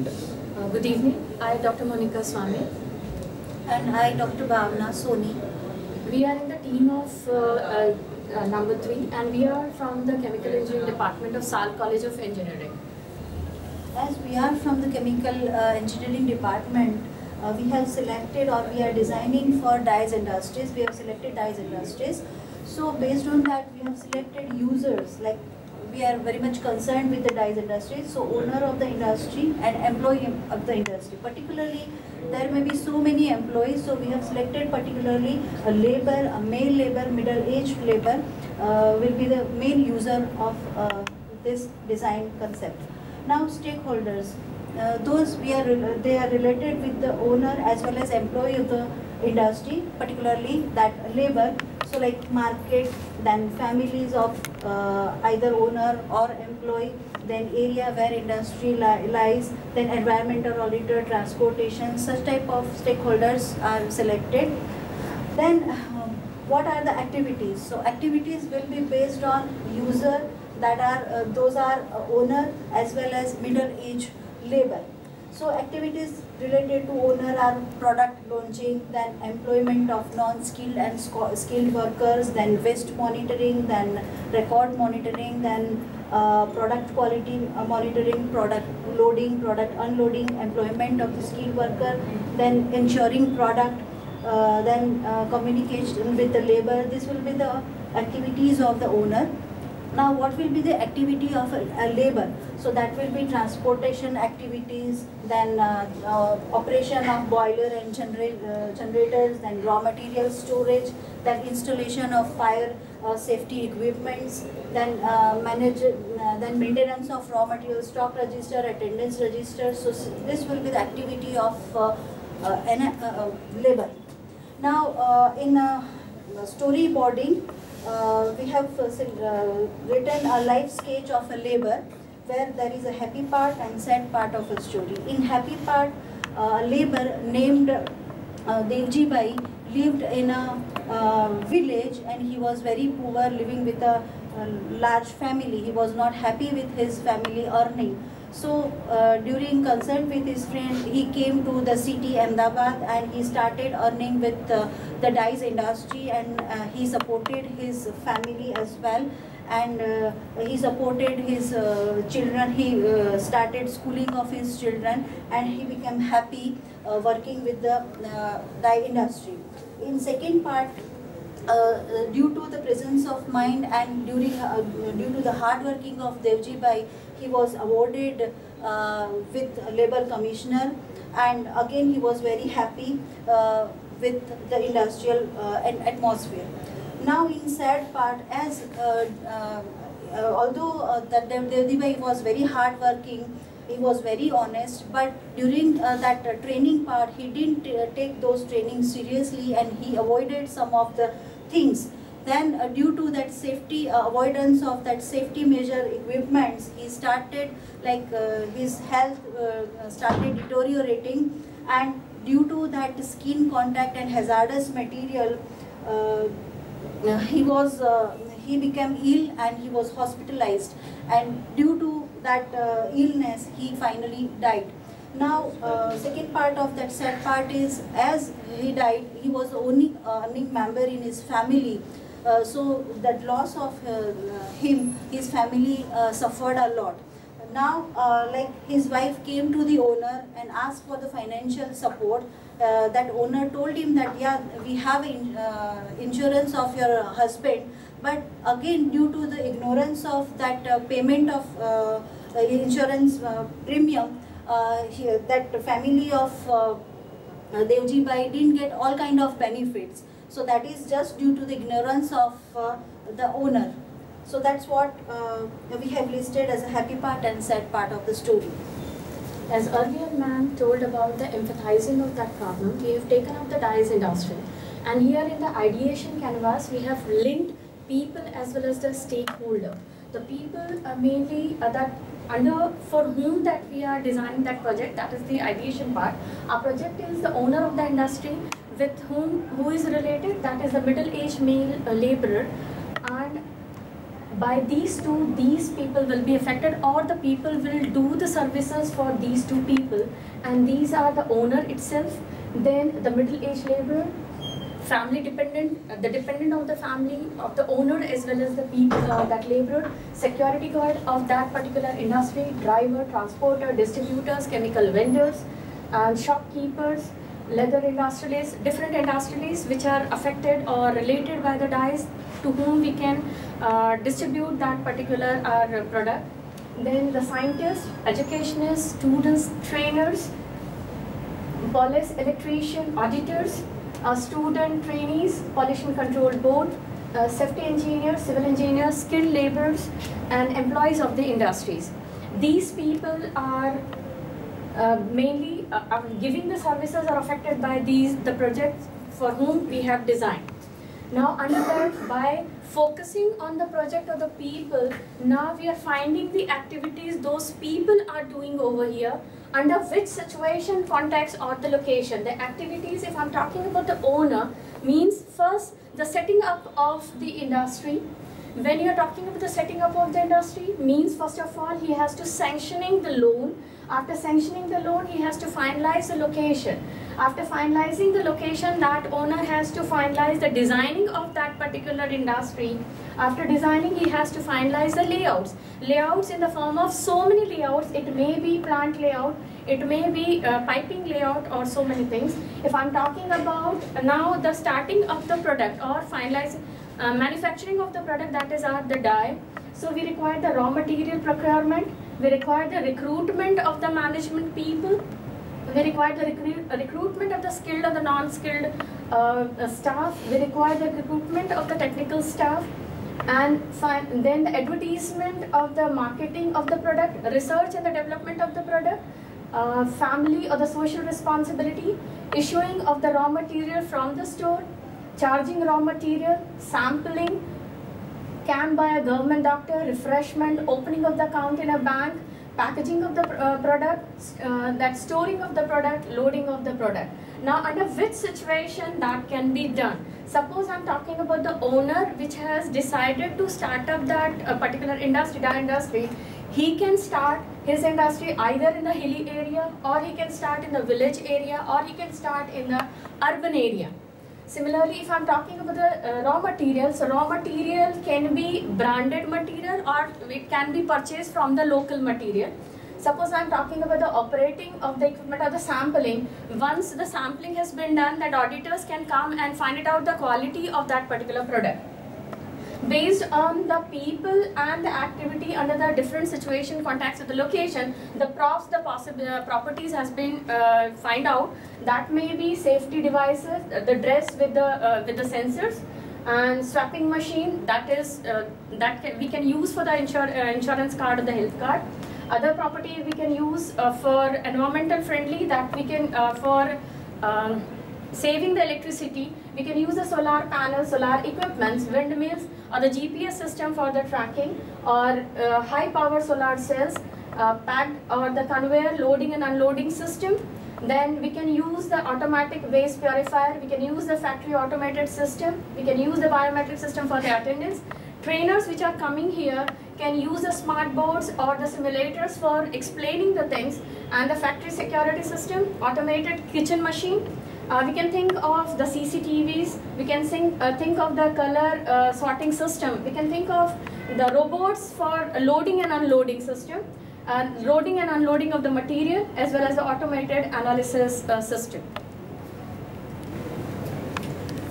Good evening. I, Dr. Monica Swami. And I, Dr. Bhavna Soni. We are in the team of number 3, and we are from the Chemical Engineering Department of Salk College of Engineering. As we are from the Chemical Engineering Department, we have selected, or we are designing for dyes industries. We have selected dyes industries. So based on that, we have selected users. Like, we are very much concerned with the dyes industry. So owner of the industry and employee of the industry. Particularly, there may be so many employees. So we have selected particularly a labor, a male labor, middle-aged labor will be the main user of this design concept. Now stakeholders, they are related with the owner as well as employee of the industry, particularly that labor. So like market, then families of either owner or employee, then area where industry lies, then environmental auditor, transportation, such type of stakeholders are selected. Then what are the activities? So activities will be based on user, that are those are owner as well as middle-aged labor. So activities related to owner are product launching, then employment of non-skilled and skilled workers, then waste monitoring, then record monitoring, then product quality monitoring, product loading, product unloading, employment of the skilled worker, then ensuring product, then communication with the labor. This will be the activities of the owner. Now what will be the activity of a labor? So that will be transportation activities, then operation of boiler and generators, then raw material storage, then installation of fire safety equipments, then then maintenance of raw material stock register, attendance register. So this will be the activity of labor. Now in storyboarding, we have written a life sketch of a labor where there is a happy part and sad part of a story. In happy part, a labor named Devji Bai lived in a village, and he was very poor, living with a large family. He was not happy with his family earning. So during concert with his friend, he came to the city Ahmedabad, and he started earning with the dyes industry, and he supported his family as well, and he supported his children. He started schooling of his children, and he became happy working with the dye industry. In second part, due to the presence of mind and due to the hard working of Devji Bai, he was awarded with Labour Commissioner, and again he was very happy with the industrial atmosphere. Now in sad part, as although that Devji Bai was very hard working, he was very honest, but during that training part, he didn't take those trainings seriously, and he avoided some of the things. Then due to that safety, avoidance of that safety measure equipments, he started his health started deteriorating, and due to that skin contact and hazardous material, he became ill and he was hospitalized, and due to that illness he finally died. Now second part of that sad part is, as he died, he was the only earning member in his family. So that loss of his family suffered a lot. Now like his wife came to the owner and asked for the financial support. That owner told him that, yeah, we have insurance of your husband, but again due to the ignorance of that payment of insurance premium, that family of Devji Bai didn't get all kind of benefits. So that is just due to the ignorance of the owner. So that's what we have listed as a happy part and sad part of the story. As earlier ma'am told about the empathizing of that problem, we have taken up the dyes industry, and here in the ideation canvas we have linked people as well as the stakeholder. The people are mainly for whom that we are designing that project, that is the ideation part. Our project is the owner of the industry, with who is related, that is the middle-aged male laborer, and by these two, these people will be affected, or the people will do the services for these two people, and these are the owner itself, then the middle-aged laborer, family dependent, the dependent of the family of the owner as well as the people, that laborer, security guard of that particular industry, driver, transporter, distributors, chemical vendors, and shopkeepers, leather industrialists, different industrialists which are affected or related by the dyes, to whom we can distribute that particular product. Then the scientists, educationists, students, trainers, police, electrician, auditors, student trainees, pollution control board, safety engineers, civil engineers, skilled laborers, and employees of the industries. These people are mainly giving the services are affected by the projects for whom we have designed. Now under that, by focusing on the project of the people, now we are finding the activities those people are doing over here, under which situation, context, or the location. The activities, if I'm talking about the owner, means first the setting up of the industry. When you're talking about the setting up of the industry, means first of all he has to sanctioning the loan. After sanctioning the loan, he has to finalize the location. After finalizing the location, that owner has to finalize the designing of that particular industry. After designing, he has to finalize the layouts. Layouts in the form of so many layouts. It may be plant layout, it may be piping layout, or so many things. If I'm talking about now the starting of the product or finalizing manufacturing of the product, that is the dye. So we require the raw material procurement. We require the recruitment of the management people. We require the recruitment of the skilled or the non-skilled staff. We require the recruitment of the technical staff. And then the advertisement of the marketing of the product, research and the development of the product, family or the social responsibility, issuing of the raw material from the store, charging raw material, sampling, can by a government doctor, refreshment, opening of the account in a bank, packaging of the product, that storing of the product, loading of the product. Now under which situation that can be done? Suppose I'm talking about the owner which has decided to start up that particular industry, dye industry. He can start his industry either in the hilly area, or he can start in the village area, or he can start in the urban area. Similarly, if I'm talking about the raw material, so raw material can be branded material or it can be purchased from the local material. Suppose I'm talking about the operating of the equipment or the sampling. Once the sampling has been done, that auditors can come and find it out the quality of that particular product. Based on the people and the activity under the different situation, contacts of the location, the possible properties has been find out. That may be safety devices, the dress with the sensors, and swapping machine, that is we can use for the insurance card or the health card. Other property we can use for environmental friendly, that we can for saving the electricity. We can use the solar panels, solar equipments, windmills, or the GPS system for the tracking, or high power solar cells, packed or the conveyor loading and unloading system. Then we can use the automatic waste purifier, we can use the factory automated system, we can use the biometric system for the attendance. Trainers which are coming here can use the smart boards or the simulators for explaining the things, and the factory security system, automated kitchen machine. We can think of the CCTVs, we can think of the color sorting system, we can think of the robots for loading and unloading system, loading and unloading of the material, as well as the automated analysis system.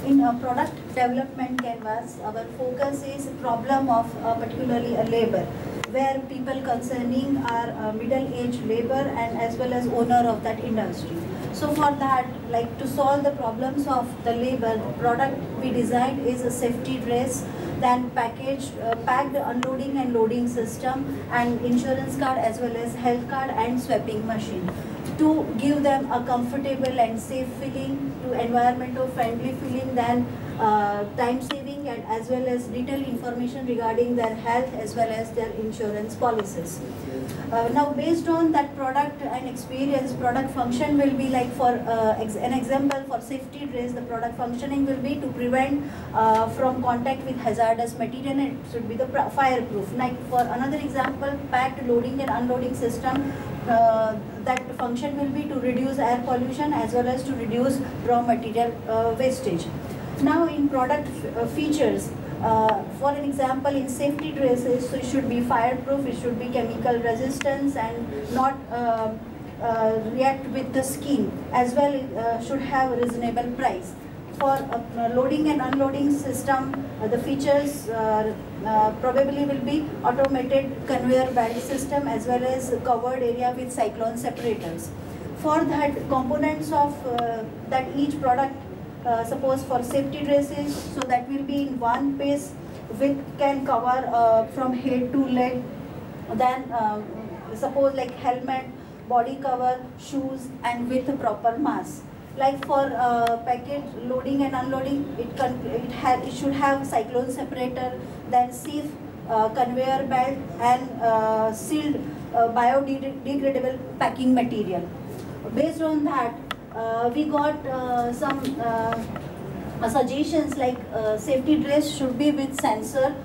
In a product development canvas, our focus is problem of particularly a labor, where people concerning are middle-aged labor and as well as owner of that industry. So for that, like to solve the problems of the labor, product we designed is a safety dress, then packed unloading and loading system, and insurance card as well as health card and swapping machine, to give them a comfortable and safe feeling, to environmental friendly feeling, then time saving, and as well as detailed information regarding their health as well as their insurance policies. Now based on that product and experience, product function will be like for an example for safety dress, the product functioning will be to prevent from contact with hazardous material, and it should be the fireproof. Like for another example, packed loading and unloading system, that function will be to reduce air pollution as well as to reduce raw material wastage. Now in product features, for an example, in safety dresses, so it should be fireproof, it should be chemical resistance and not react with the skin, as well should have a reasonable price. For loading and unloading system, the features probably will be automated conveyor belt system as well as covered area with cyclone separators. For that, components of that each product, suppose for safety dresses, so that will be in one piece which can cover from head to leg. Then suppose like helmet, body cover, shoes, and with a proper mask. Like for package loading and unloading, it should have cyclone separator, then sieve, conveyor belt, and sealed biodegradable packing material. Based on that, we got some suggestions like safety dress should be with sensor,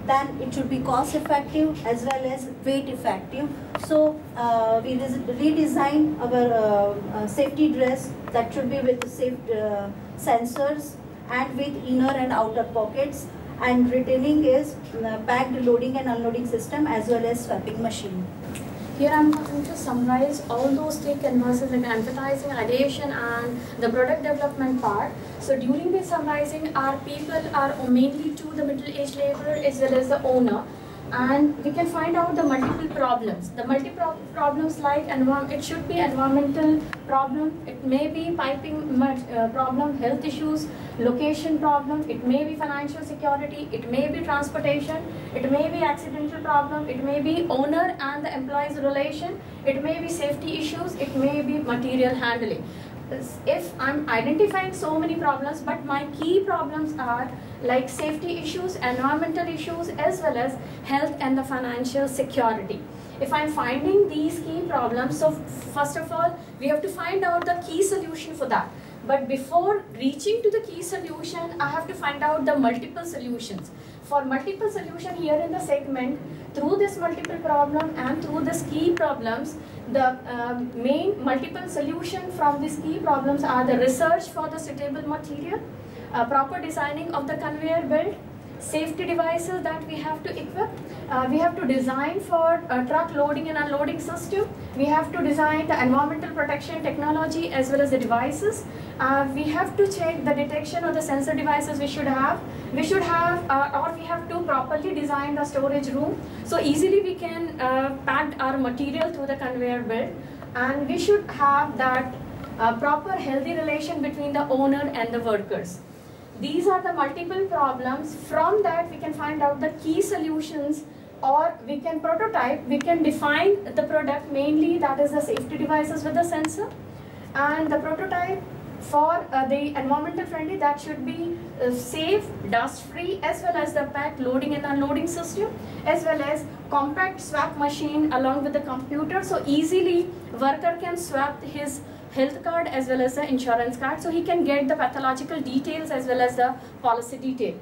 then it should be cost effective as well as weight effective. So we redesigned our safety dress that should be with safe sensors and with inner and outer pockets, and retaining is packed loading and unloading system as well as swapping machine. Here I'm going to summarize all those three canvases like advertising, ideation and the product development part. So during the summarizing, our people are mainly to the middle-aged laborer as well as the owner, and we can find out the multiple problems. The problems like it should be environmental problem, it may be piping problem, health issues, location problem, it may be financial security, it may be transportation, it may be accidental problem, it may be owner and the employee's relation, it may be safety issues, it may be material handling. If I'm identifying so many problems, but my key problems are like safety issues, environmental issues, as well as health and the financial security. If I'm finding these key problems, so first of all, we have to find out the key solution for that. But before reaching to the key solution, I have to find out the multiple solutions. For multiple solution here in the segment, through this multiple problem and through this key problems, the main multiple solution from these key problems are the research for the suitable material, proper designing of the conveyor belt, safety devices that we have to equip, we have to design for a truck loading and unloading system, we have to design the environmental protection technology as well as the devices, we have to check the detection of the sensor devices we should have or we have to properly design the storage room, so easily we can pack our material through the conveyor belt, and we should have that proper healthy relation between the owner and the workers. These are the multiple problems. From that we can find out the key solutions, or we can prototype, we can define the product, mainly that is the safety devices with the sensor, and the prototype for the environmental friendly, that should be safe, dust free, as well as the packed loading and unloading system, as well as compact swap machine along with the computer, so easily worker can swap his health card as well as the insurance card, so he can get the pathological details as well as the policy detail.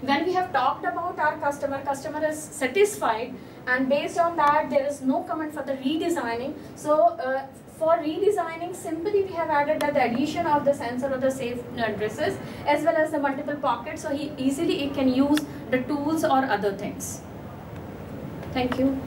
When we have talked about our customer is satisfied, and based on that there is no comment for the redesigning. So for redesigning, simply we have added the addition of the sensor or the safe addresses as well as the multiple pockets, so he can use the tools or other things. Thank you.